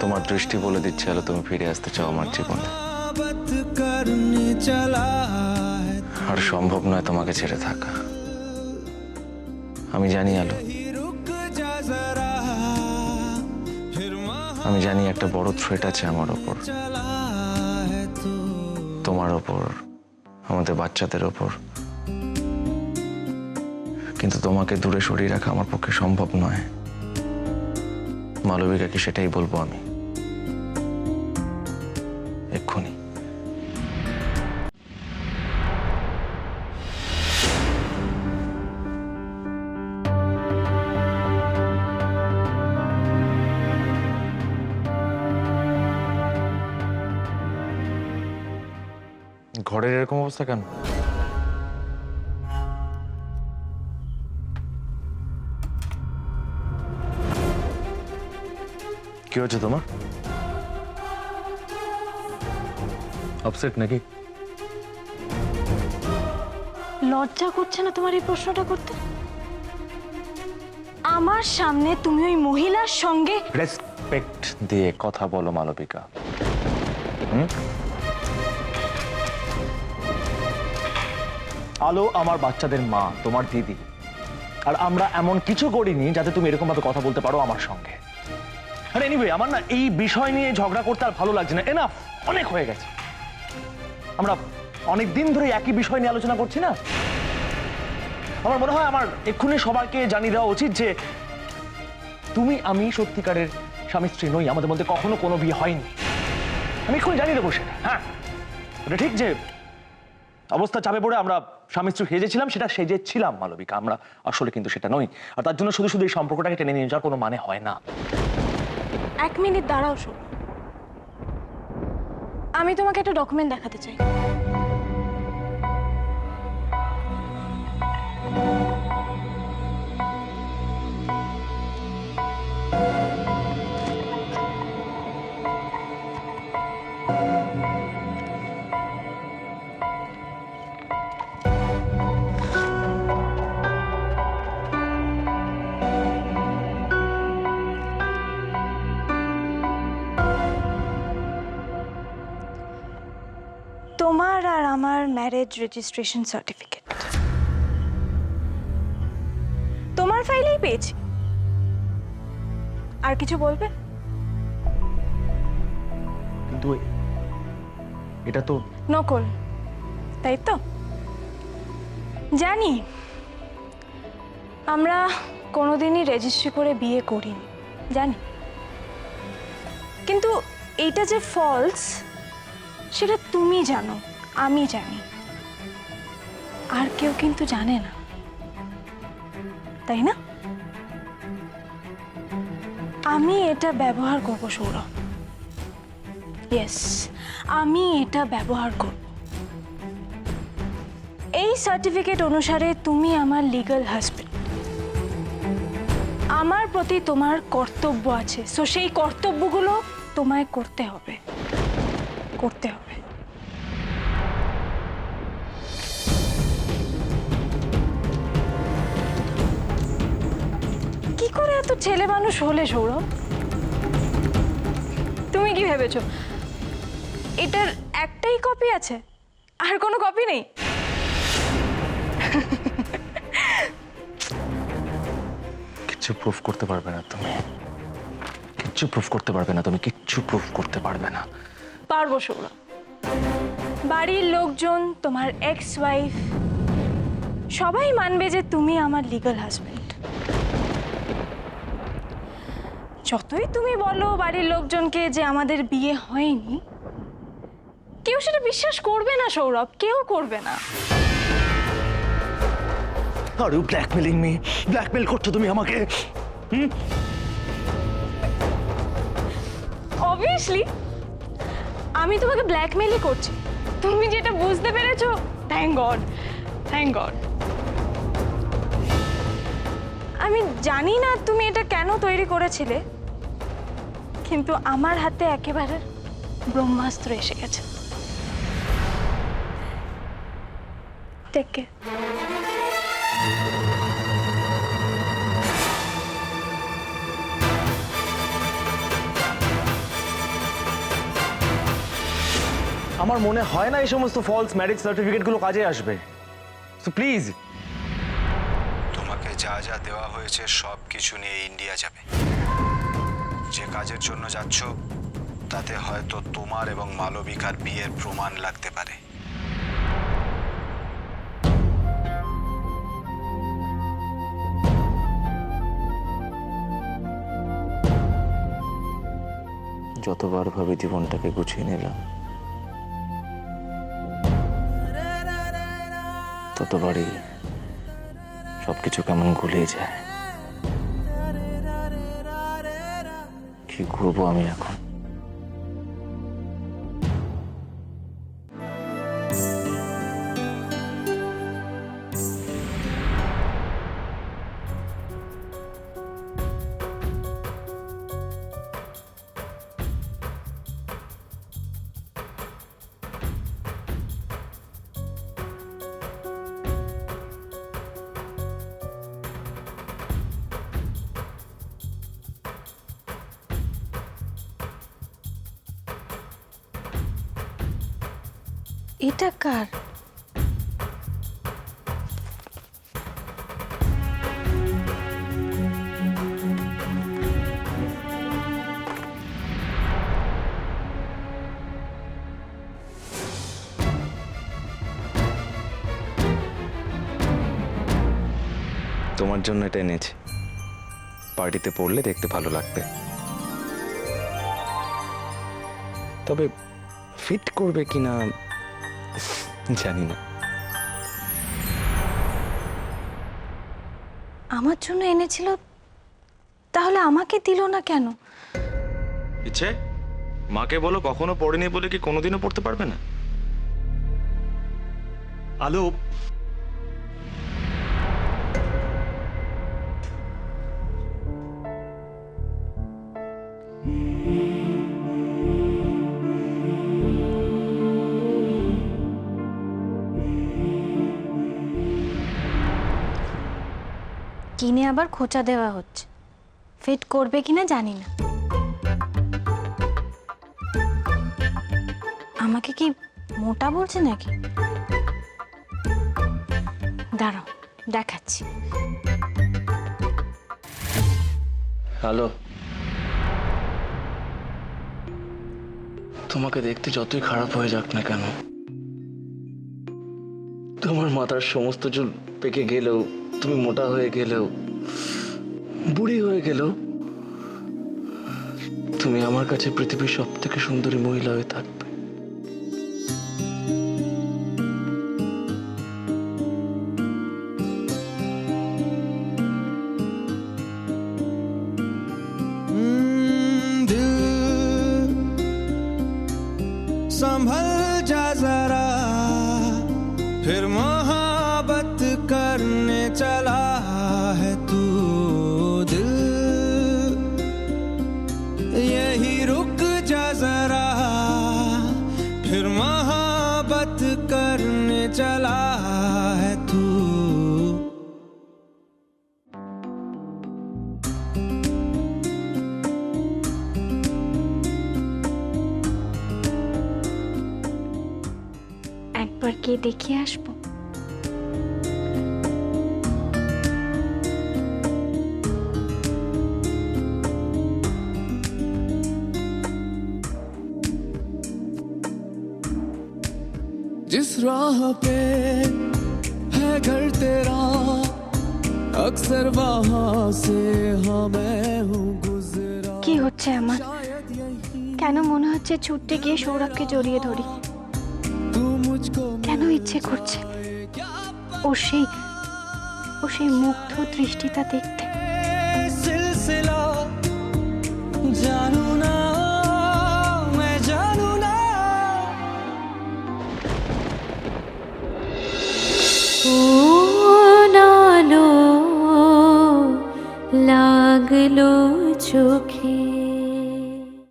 তোমার দৃষ্টি বলে দিচ্ছে আলো তুমি ফিরে আসতে চাও আমার জীবনে। আর সম্ভব নয় তোমাকে ছেড়ে থাকা। আমি জানি আলো, আমি জানি একটা বড় থ্রেট আছে আমার ওপর, তোমার ওপর, আমাদের বাচ্চাদের ওপর। কিন্তু তোমাকে দূরে সরিয়ে রাখা আমার পক্ষে সম্ভব নয়। মালবিকাকে সেটাই বলবো আমি এক্ষুনি। ঘরের এরকম অবস্থা কেন? কি হচ্ছে তোমার? আপসেট নাকি? লজ্জা করছে না তোমার এই প্রশ্নটা করতে? আমার সামনে তুমি ওই মহিলার সঙ্গে রেসপেক্ট দিয়ে কথা বলো মালবিকা। আলো আমার বাচ্চাদের মা, তোমার দিদি, আর আমরা এমন কিছু করিনি যাতে তুমি এরকম ভাবে কথা বলতে পারো আমার সঙ্গে। আর এনিওয়ে, আমার না এই বিষয় নিয়ে ঝগড়া করতে আর ভালো লাগছে না। এনাফ, অনেক হয়ে গেছে। আমরা অনেক দিন ধরে একই বিষয় নিয়ে আলোচনা করছি না? আমার মনে হয় আমার এক্ষুনি সবাইকে জানিয়ে দেওয়া উচিত যে তুমি আমি সত্যিকারের স্বামী স্ত্রী নই, আমাদের মধ্যে কখনো কোনো বিয়ে হয়নি। আমি এক্ষুনি জানিয়ে দেবো সেটা। হ্যাঁ, এটা ঠিক যে অবস্থা চাপে পড়ে আমরা স্বামী স্ত্রী সেজেছিলাম, সেটা সেজেছিলাম মালবিকা, আমরা আসলে কিন্তু সেটা নই। আর তার জন্য শুধু শুধু এই সম্পর্কটাকে টেনে নিয়ে যাওয়ার কোনো মানে হয় না। এক মিনিট দাঁড়াও, শোন, আমি তোমাকে একটা ডকুমেন্ট দেখাতে চাই। তোমার আর আমার ম্যারেজ রেজিস্ট্রেশন সার্টিফিকেট তোমার ফাইলেই পেয়েছি। আর কিছু বলবে? কিন্তু এটা তো নকল, তাই তো? জানি আমরা কোনোদিনই রেজিস্ট্রি করে বিয়ে করিনি, জানি। কিন্তু এইটা যে ফলস সেটা তুমি জানো, আমি জানি, আর কেউ কিন্তু জানে না, তাই না? আমি এটা ব্যবহার করব সৌরভ। ইয়েস, আমি এটা ব্যবহার করব। এই সার্টিফিকেট অনুসারে তুমি আমার লিগ্যাল হাজবেন্ড। আমার প্রতি তোমার কর্তব্য আছে, সো সেই কর্তব্যগুলো তোমায় করতে হবে, করতে হবে। কি করে এত ছেলে মানুষ হলে সৌরভ? তুমি কি ভেবেছো এটার একটাই কপি আছে, আর কোনো কপি নেই? কিচ্ছু প্রুফ করতে পারবে না তুমি, কিচ্ছু প্রুফ করতে পারবে না তুমি, কিচ্ছু প্রুফ করতে পারবে না। পারবো সৌরভ। বাড়ির লোকজন, তোমার এক্স ওয়াইফ, সবাই মানবে যে তুমি আমার লিগ্যাল হাজবেন্ড। যতই তুমি বলো বাড়ির লোকজনকে যে আমাদের বিয়ে হয়নি, কেউ সেটা বিশ্বাস করবে না সৌরভ, কেউ করবে না। Are you blackmailing me? Blackmail করছো তুমি আমাকে? অবভিয়াসলি আমি তোমাকে ব্ল্যাকমেলই করছি। তুমি যেটা বুঝতে পেরেছো, থ্যাংক গড, থ্যাংক গড। আমি জানি না তুমি এটা কেন তৈরি করেছিলে, কিন্তু আমার হাতে একেবারে ব্রহ্মাস্ত্র এসে গেছে। Take care. আমার মনে হয় না এই সমস্ত ফলস ম্যারেজ সার্টিফিকেটগুলো কাজে আসবে। So please. তোমাকে যা যা দেওয়া হয়েছে সব কিছু নিয়ে ইন্ডিয়া যাবে। যে কাজের জন্য যাচ্ছ তাতে হয়তো তোমার এবং মালবিকার বিয়ের প্রমাণ লাগতে পারে। যতবার ভাবে জীবনটাকে গুছিয়ে নিলাম, ততবারই সবকিছু কেমন গুলিয়ে যায়। কি করবো আমি এখন? এটা কার? তোমার জন্য এটা এনেছি, পার্টিতে পড়লে দেখতে ভালো লাগবে। তবে ফিট করবে কিনা জানি না। আমার জন্য এনেছিল, তাহলে আমাকে দিল না কেন? ইচ্ছে মাকে বলো কখনো পড়েনি বলে কি কোনোদিনও পড়তে পারবে না? আলো, কিনে আবার খোঁচা দেওয়া হচ্ছে, ফিট করবে কিনা জানি না। আমাকে কি মোটা বলছে নাকি? দাঁড়াও, দেখাচ্ছি। হ্যালো, তোমাকে দেখতে যতই খারাপ হয়ে যাক না কেন, তোমার মাথার সমস্ত চুল পেকে গেলেও, তুমি মোটা হয়ে গেলেও, বুড়ি হয়ে গেলেও, তুমি আমার কাছে পৃথিবীর সব থেকে সুন্দরী মহিলা হয়ে থাকবে। संभल जा जरा, फिर मोहब्बत करने चला है तू। दिल यही रुक जा जरा, फिर मोहब्बत करने चला है तू। একবার গিয়ে দেখে আসবো। जिस राह पे है घर तेरा, अक्सर वहां से हाँ मैं हूँ गुजरा। কি হচ্ছে আমার? কেন মনে হচ্ছে ছুটতে গিয়ে সৌরভকে জড়িয়ে ধরি? तू मुझको কেন ইচ্ছে করছে ওর সেই মুগ্ধ দৃষ্টিটা দেখতে? सिलसिला जानू ना, मैं जानू ना। ও